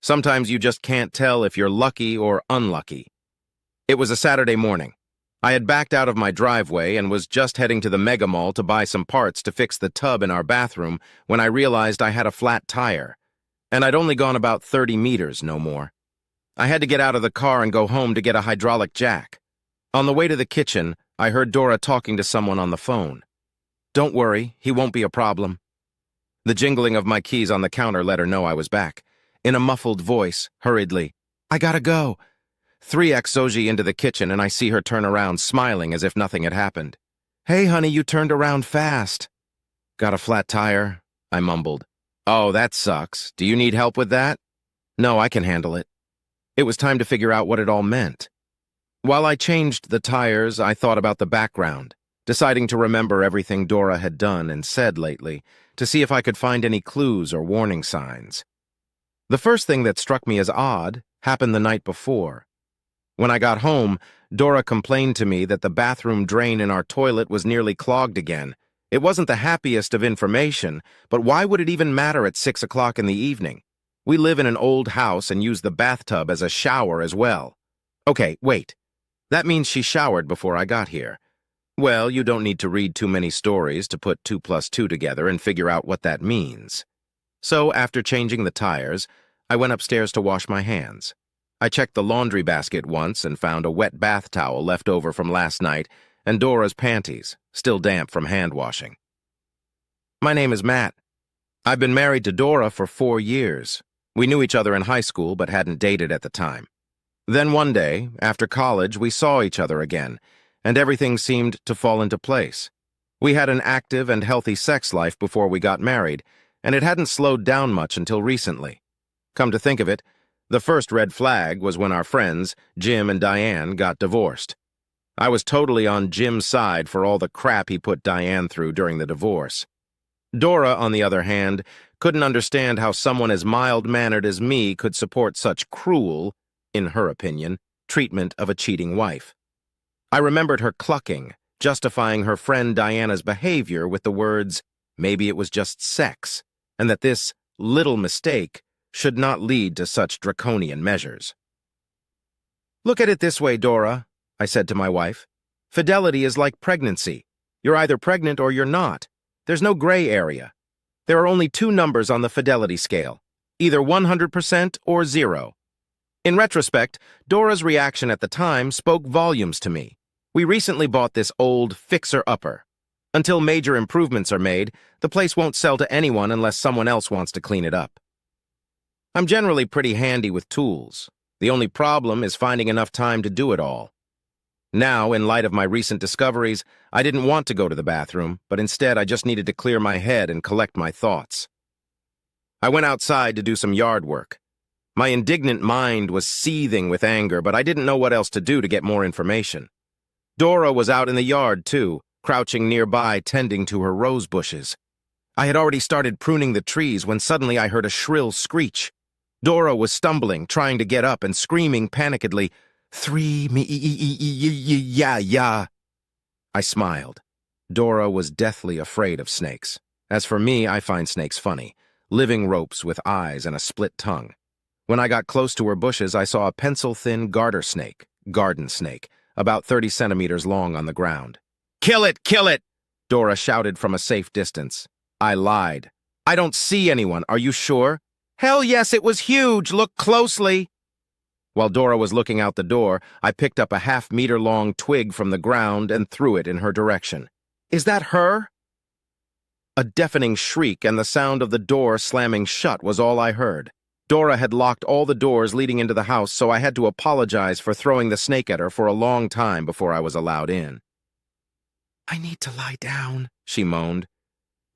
Sometimes you just can't tell if you're lucky or unlucky. It was a Saturday morning. I had backed out of my driveway and was just heading to the mega mall to buy some parts to fix the tub in our bathroom when I realized I had a flat tire, and I'd only gone about 30 meters, no more. I had to get out of the car and go home to get a hydraulic jack. On the way to the kitchen, I heard Dora talking to someone on the phone. "Don't worry, he won't be a problem." The jingling of my keys on the counter let her know I was back. In a muffled voice, hurriedly, "I gotta go." 3x Soji into the kitchen, and I see her turn around, smiling as if nothing had happened. "Hey, honey, you turned around fast." "Got a flat tire?" I mumbled. "Oh, that sucks. Do you need help with that?" "No, I can handle it." It was time to figure out what it all meant. While I changed the tires, I thought about the background, deciding to remember everything Dora had done and said lately, to see if I could find any clues or warning signs. The first thing that struck me as odd happened the night before. When I got home, Dora complained to me that the bathroom drain in our toilet was nearly clogged again. It wasn't the happiest of information, but why would it even matter at 6 o'clock in the evening? We live in an old house and use the bathtub as a shower as well. Okay, wait. That means she showered before I got here. Well, you don't need to read too many stories to put 2 plus 2 together and figure out what that means. So, after changing the tires, I went upstairs to wash my hands. I checked the laundry basket once and found a wet bath towel left over from last night and Dora's panties, still damp from hand washing. My name is Matt. I've been married to Dora for 4 years. We knew each other in high school but hadn't dated at the time. Then one day, after college, we saw each other again, and everything seemed to fall into place. We had an active and healthy sex life before we got married, and it hadn't slowed down much until recently. Come to think of it, the first red flag was when our friends, Jim and Diane, got divorced. I was totally on Jim's side for all the crap he put Diane through during the divorce. Dora, on the other hand, couldn't understand how someone as mild-mannered as me could support such cruel, in her opinion, treatment of a cheating wife. I remembered her clucking, justifying her friend Diana's behavior with the words, maybe it was just sex, and that this little mistake should not lead to such draconian measures. "Look at it this way, Dora," I said to my wife. "Fidelity is like pregnancy. You're either pregnant or you're not. There's no gray area. There are only 2 numbers on the fidelity scale, either 100% or 0. In retrospect, Dora's reaction at the time spoke volumes to me. We recently bought this old fixer-upper. Until major improvements are made, the place won't sell to anyone unless someone else wants to clean it up. I'm generally pretty handy with tools. The only problem is finding enough time to do it all. Now, in light of my recent discoveries, I didn't want to go to the bathroom, but instead I just needed to clear my head and collect my thoughts. I went outside to do some yard work. My indignant mind was seething with anger, but I didn't know what else to do to get more information. Dora was out in the yard, too, crouching nearby, tending to her rose bushes. I had already started pruning the trees when suddenly I heard a shrill screech. Dora was stumbling, trying to get up and screaming panikedly, "3 me yeah." I smiled. Dora was deathly afraid of snakes. As for me, I find snakes funny, living ropes with eyes and a split tongue. When I got close to her bushes, I saw a pencil-thin garden snake, about 30 centimeters long on the ground. "Kill it! Kill it!" Dora shouted from a safe distance. I lied. "I don't see anyone. Are you sure?" "Hell yes, it was huge. Look closely." While Dora was looking out the door, I picked up a half-meter-long twig from the ground and threw it in her direction. "Is that her?" A deafening shriek and the sound of the door slamming shut was all I heard. Dora had locked all the doors leading into the house, so I had to apologize for throwing the snake at her for a long time before I was allowed in. "I need to lie down," she moaned.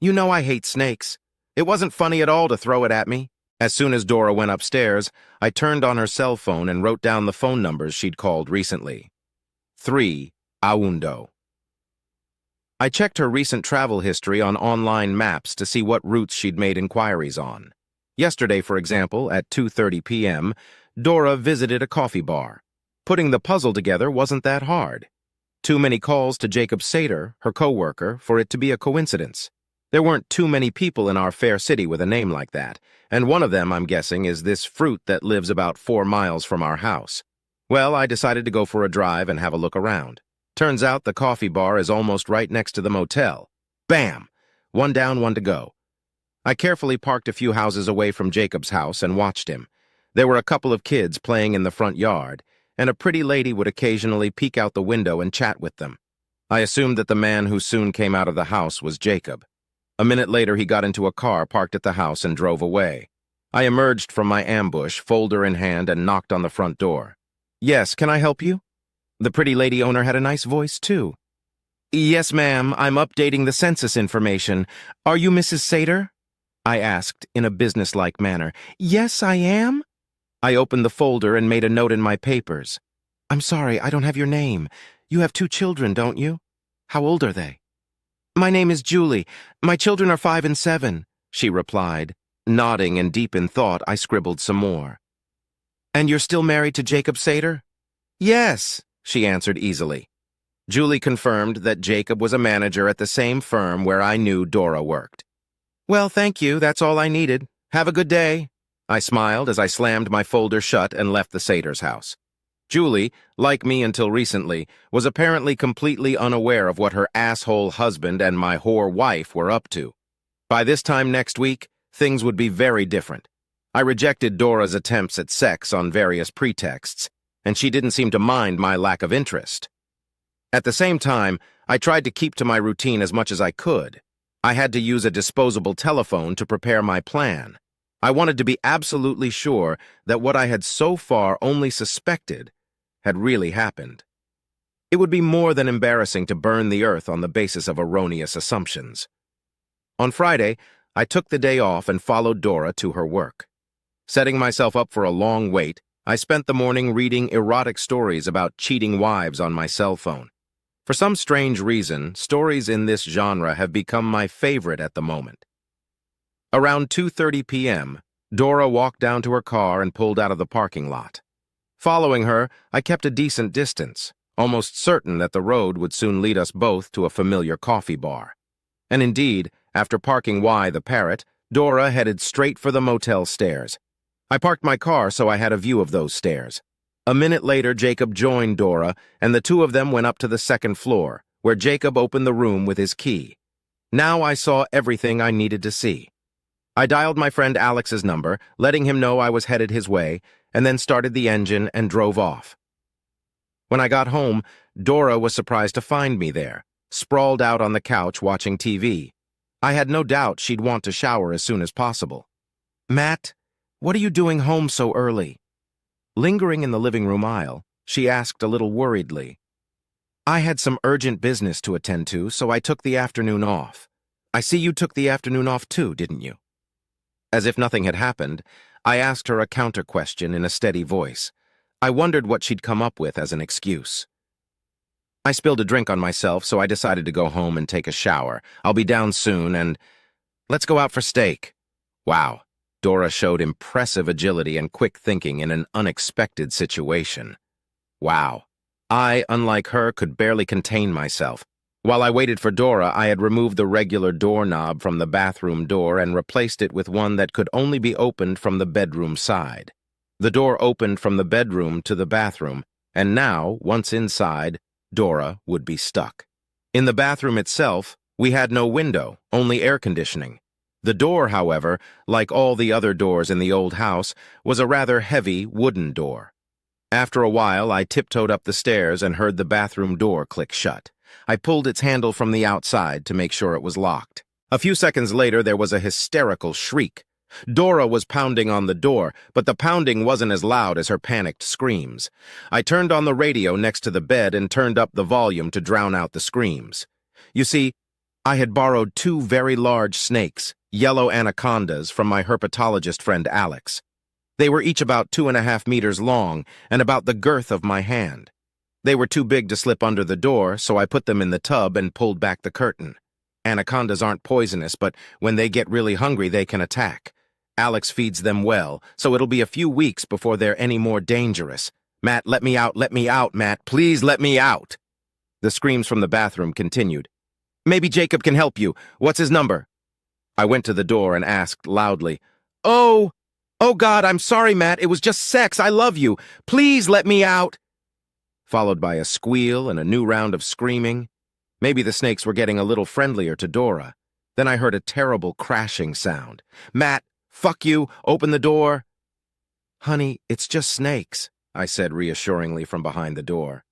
"You know I hate snakes. It wasn't funny at all to throw it at me." As soon as Dora went upstairs, I turned on her cell phone and wrote down the phone numbers she'd called recently. 3 Aundo. I checked her recent travel history on online maps to see what routes she'd made inquiries on. Yesterday, for example, at 2:30 p.m., Dora visited a coffee bar. Putting the puzzle together wasn't that hard. Too many calls to Jacob Sater, her co-worker, for it to be a coincidence. There weren't too many people in our fair city with a name like that, and one of them, I'm guessing, is this fruit that lives about 4 miles from our house. Well, I decided to go for a drive and have a look around. Turns out the coffee bar is almost right next to the motel. Bam! One down, one to go. I carefully parked a few houses away from Jacob's house and watched him. There were a couple of kids playing in the front yard, and a pretty lady would occasionally peek out the window and chat with them. I assumed that the man who soon came out of the house was Jacob. A minute later, he got into a car parked at the house and drove away. I emerged from my ambush, folder in hand, and knocked on the front door. "Yes, can I help you?" The pretty lady owner had a nice voice, too. "Yes, ma'am, I'm updating the census information. Are you Mrs. Sater?" I asked in a businesslike manner. "Yes, I am." I opened the folder and made a note in my papers. "I'm sorry, I don't have your name. You have 2 children, don't you? How old are they?" "My name is Julie. My children are 5 and 7, she replied. Nodding and deep in thought, I scribbled some more. "And you're still married to Jacob Sater?" "Yes," she answered easily. Julie confirmed that Jacob was a manager at the same firm where I knew Dora worked. "Well, thank you. That's all I needed. Have a good day." I smiled as I slammed my folder shut and left the Sater's house. Julie, like me until recently, was apparently completely unaware of what her asshole husband and my whore wife were up to. By this time next week, things would be very different. I rejected Dora's attempts at sex on various pretexts, and she didn't seem to mind my lack of interest. At the same time, I tried to keep to my routine as much as I could. I had to use a disposable telephone to prepare my plan. I wanted to be absolutely sure that what I had so far only suspected had really happened. It would be more than embarrassing to burn the earth on the basis of erroneous assumptions. On Friday, I took the day off and followed Dora to her work. Setting myself up for a long wait, I spent the morning reading erotic stories about cheating wives on my cell phone. For some strange reason, stories in this genre have become my favorite at the moment. Around 2:30 p.m., Dora walked down to her car and pulled out of the parking lot. Following her, I kept a decent distance, almost certain that the road would soon lead us both to a familiar coffee bar. And indeed, after parking the parrot, Dora headed straight for the motel stairs. I parked my car so I had a view of those stairs. A minute later, Jacob joined Dora, and the two of them went up to the second floor, where Jacob opened the room with his key. Now I saw everything I needed to see. I dialed my friend Alex's number, letting him know I was headed his way, and then started the engine and drove off. When I got home, Dora was surprised to find me there, sprawled out on the couch watching TV. I had no doubt she'd want to shower as soon as possible. "Matt, what are you doing home so early?" Lingering in the living room aisle, she asked a little worriedly. "I had some urgent business to attend to, so I took the afternoon off. I see you took the afternoon off too, didn't you?" As if nothing had happened, I asked her a counter-question in a steady voice. I wondered what she'd come up with as an excuse. "I spilled a drink on myself, so I decided to go home and take a shower. I'll be down soon, and let's go out for steak." Wow, Dora showed impressive agility and quick thinking in an unexpected situation. Wow. I, unlike her, could barely contain myself. While I waited for Dora, I had removed the regular doorknob from the bathroom door and replaced it with one that could only be opened from the bedroom side. The door opened from the bedroom to the bathroom, and now, once inside, Dora would be stuck. In the bathroom itself, we had no window, only air conditioning. The door, however, like all the other doors in the old house, was a rather heavy wooden door. After a while, I tiptoed up the stairs and heard the bathroom door click shut. I pulled its handle from the outside to make sure it was locked. A few seconds later, there was a hysterical shriek. Dora was pounding on the door, but the pounding wasn't as loud as her panicked screams. I turned on the radio next to the bed and turned up the volume to drown out the screams. You see, I had borrowed 2 very large snakes, yellow anacondas, from my herpetologist friend Alex. They were each about 2.5 meters long and about the girth of my hand. They were too big to slip under the door, so I put them in the tub and pulled back the curtain. Anacondas aren't poisonous, but when they get really hungry, they can attack. Alex feeds them well, so it'll be a few weeks before they're any more dangerous. "Matt, let me out, Matt, please let me out." The screams from the bathroom continued. "Maybe Jacob can help you. What's his number?" I went to the door and asked loudly, "Oh, oh God, I'm sorry, Matt. It was just sex. I love you. Please let me out." Followed by a squeal and a new round of screaming. Maybe the snakes were getting a little friendlier to Dora. Then I heard a terrible crashing sound. "Matt, fuck you. Open the door." "Honey, it's just snakes," I said reassuringly from behind the door.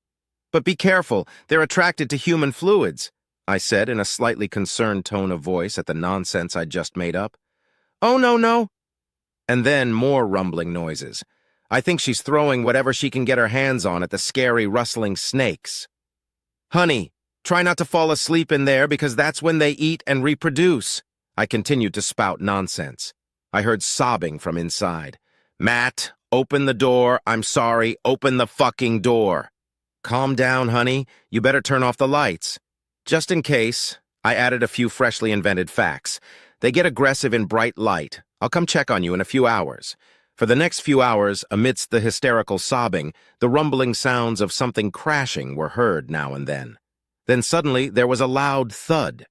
"But be careful. They're attracted to human fluids," I said in a slightly concerned tone of voice at the nonsense I'd just made up. "Oh, no, no." And then more rumbling noises. I think she's throwing whatever she can get her hands on at the scary, rustling snakes. "Honey, try not to fall asleep in there because that's when they eat and reproduce." I continued to spout nonsense. I heard sobbing from inside. "Matt, open the door. I'm sorry. Open the fucking door." "Calm down, honey. You better turn off the lights." Just in case, I added a few freshly invented facts. "They get aggressive in bright light. I'll come check on you in a few hours." For the next few hours, amidst the hysterical sobbing, the rumbling sounds of something crashing were heard now and then. Then suddenly there was a loud thud.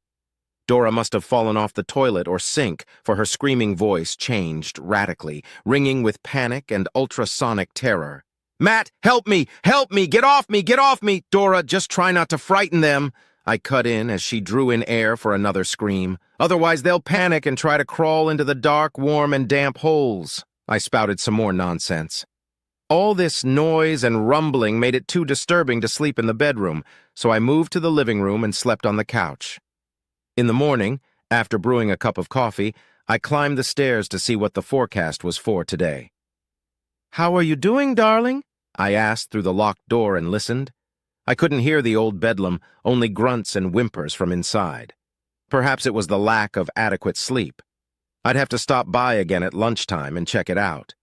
Dora must have fallen off the toilet or sink, for her screaming voice changed radically, ringing with panic and ultrasonic terror. "Matt, help me! Help me! Get off me! Get off me! Dora, just try not to frighten them," I cut in as she drew in air for another scream. "Otherwise they'll panic and try to crawl into the dark, warm, and damp holes." I spouted some more nonsense. All this noise and rumbling made it too disturbing to sleep in the bedroom, so I moved to the living room and slept on the couch. In the morning, after brewing a cup of coffee, I climbed the stairs to see what the forecast was for today. "How are you doing, darling?" I asked through the locked door and listened. I couldn't hear the old bedlam, only grunts and whimpers from inside. Perhaps it was the lack of adequate sleep. I'd have to stop by again at lunchtime and check it out.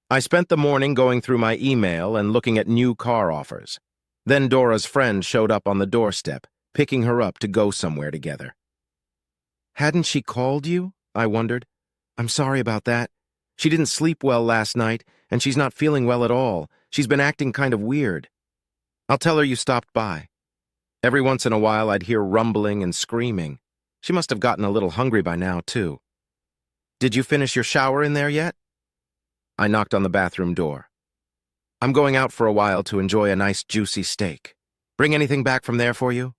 I spent the morning going through my email and looking at new car offers. Then Dora's friend showed up on the doorstep, picking her up to go somewhere together. "Hadn't she called you?" I wondered. "I'm sorry about that. She didn't sleep well last night, and she's not feeling well at all. She's been acting kind of weird." "I'll tell her you stopped by." Every once in a while I'd hear rumbling and screaming. She must have gotten a little hungry by now, too. "Did you finish your shower in there yet?" I knocked on the bathroom door. "I'm going out for a while to enjoy a nice juicy steak. Bring anything back from there for you?"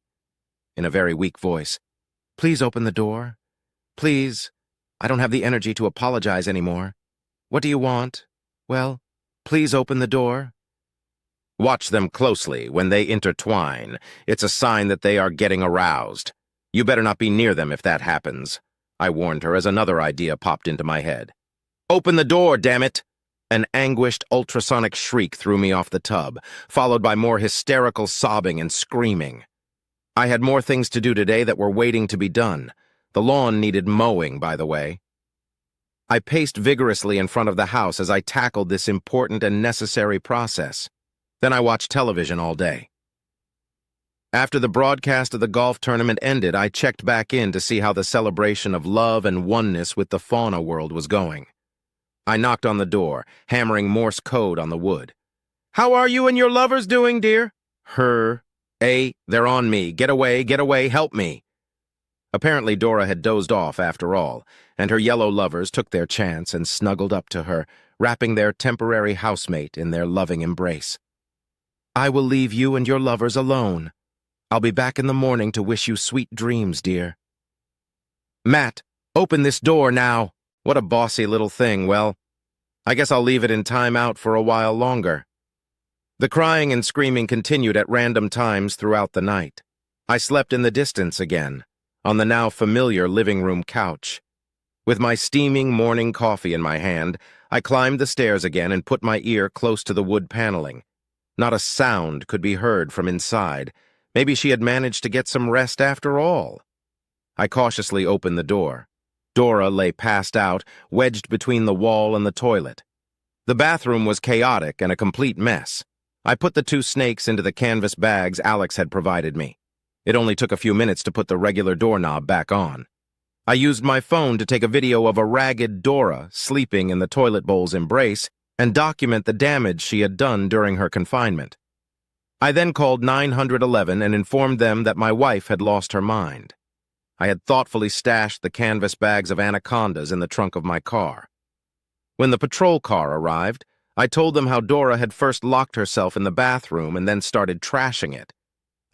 In a very weak voice. "Please open the door. Please. I don't have the energy to apologize anymore. What do you want? Well, please open the door." "Watch them closely. When they intertwine, it's a sign that they are getting aroused. You better not be near them if that happens," I warned her as another idea popped into my head. "Open the door, damn it!" An anguished ultrasonic shriek threw me off the tub, followed by more hysterical sobbing and screaming. I had more things to do today that were waiting to be done. The lawn needed mowing, by the way. I paced vigorously in front of the house as I tackled this important and necessary process. Then I watched television all day. After the broadcast of the golf tournament ended, I checked back in to see how the celebration of love and oneness with the fauna world was going. I knocked on the door, hammering Morse code on the wood. "How are you and your lovers doing, dear?" "Her. They're on me. Get away, help me." Apparently Dora had dozed off after all, and her yellow lovers took their chance and snuggled up to her, wrapping their temporary housemate in their loving embrace. "I will leave you and your lovers alone. I'll be back in the morning to wish you sweet dreams, dear." "Matt, open this door now." What a bossy little thing. Well, I guess I'll leave it in timeout for a while longer. The crying and screaming continued at random times throughout the night. I slept in the distance again, on the now familiar living room couch. With my steaming morning coffee in my hand, I climbed the stairs again and put my ear close to the wood paneling. Not a sound could be heard from inside. Maybe she had managed to get some rest after all. I cautiously opened the door. Dora lay passed out, wedged between the wall and the toilet. The bathroom was chaotic and a complete mess. I put the two snakes into the canvas bags Alex had provided me. It only took a few minutes to put the regular doorknob back on. I used my phone to take a video of a ragged Dora sleeping in the toilet bowl's embrace and document the damage she had done during her confinement. I then called 911 and informed them that my wife had lost her mind. I had thoughtfully stashed the canvas bags of anacondas in the trunk of my car. When the patrol car arrived, I told them how Dora had first locked herself in the bathroom and then started trashing it.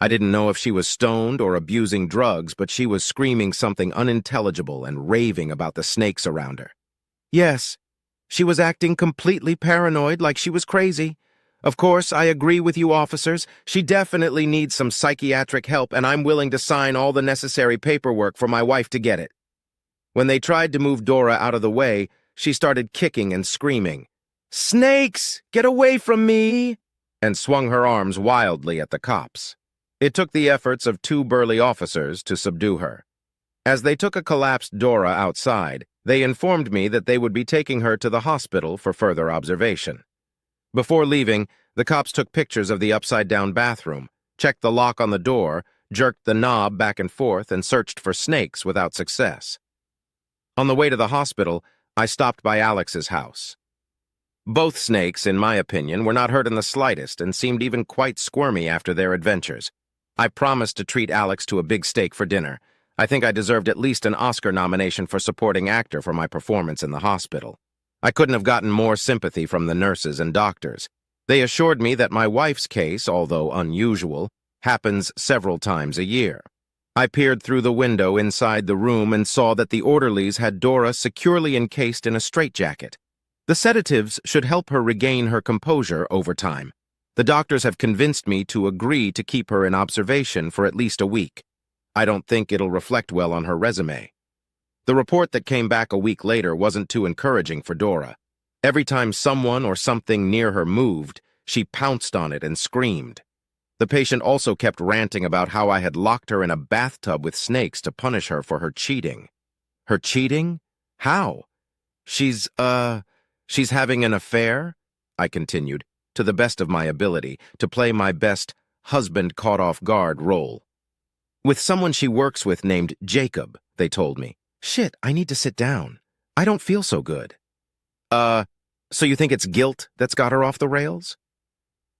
I didn't know if she was stoned or abusing drugs, but she was screaming something unintelligible and raving about the snakes around her. Yes, she was acting completely paranoid, like she was crazy. Of course, I agree with you officers. She definitely needs some psychiatric help, and I'm willing to sign all the necessary paperwork for my wife to get it. When they tried to move Dora out of the way, she started kicking and screaming, "Snakes! Get away from me!" and swung her arms wildly at the cops. It took the efforts of 2 burly officers to subdue her. As they took a collapsed Dora outside, they informed me that they would be taking her to the hospital for further observation. Before leaving, the cops took pictures of the upside-down bathroom, checked the lock on the door, jerked the knob back and forth, and searched for snakes without success. On the way to the hospital, I stopped by Alex's house. Both snakes, in my opinion, were not hurt in the slightest and seemed even quite squirmy after their adventures. I promised to treat Alex to a big steak for dinner. I think I deserved at least an Oscar nomination for supporting actor for my performance in the hospital. I couldn't have gotten more sympathy from the nurses and doctors. They assured me that my wife's case, although unusual, happens several times a year. I peered through the window inside the room and saw that the orderlies had Dora securely encased in a straitjacket. The sedatives should help her regain her composure over time. The doctors have convinced me to agree to keep her in observation for at least a week. I don't think it'll reflect well on her resume. The report that came back a week later wasn't too encouraging for Dora. Every time someone or something near her moved, she pounced on it and screamed. The patient also kept ranting about how I had locked her in a bathtub with snakes to punish her for her cheating. Her cheating? How? She's having an affair? I continued, to the best of my ability, to play my best husband-caught-off-guard role. With someone she works with named Jacob, they told me. Shit, I need to sit down. I don't feel so good. So you think it's guilt that's got her off the rails?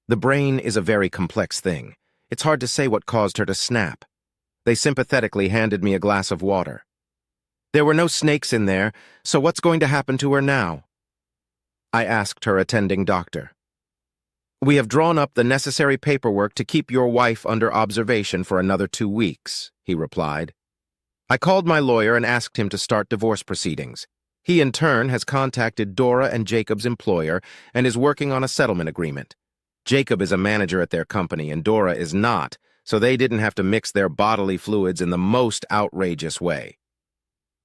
The brain is a very complex thing. It's hard to say what caused her to snap. They sympathetically handed me a glass of water. There were no snakes in there, so what's going to happen to her now? I asked her attending doctor. We have drawn up the necessary paperwork to keep your wife under observation for another 2 weeks, he replied. I called my lawyer and asked him to start divorce proceedings. He, in turn, has contacted Dora and Jacob's employer and is working on a settlement agreement. Jacob is a manager at their company and Dora is not, so they didn't have to mix their bodily fluids in the most outrageous way.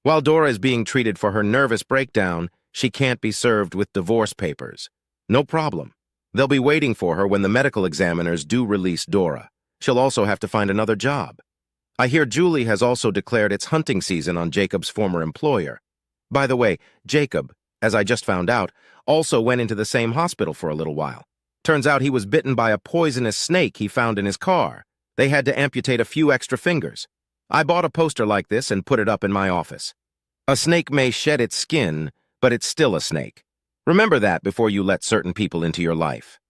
While Dora is being treated for her nervous breakdown, she can't be served with divorce papers. No problem. They'll be waiting for her when the medical examiners do release Dora. She'll also have to find another job. I hear Julie has also declared it's hunting season on Jacob's former employer. By the way, Jacob, as I just found out, also went into the same hospital for a little while. Turns out he was bitten by a poisonous snake he found in his car. They had to amputate a few extra fingers. I bought a poster like this and put it up in my office. A snake may shed its skin, but it's still a snake. Remember that before you let certain people into your life.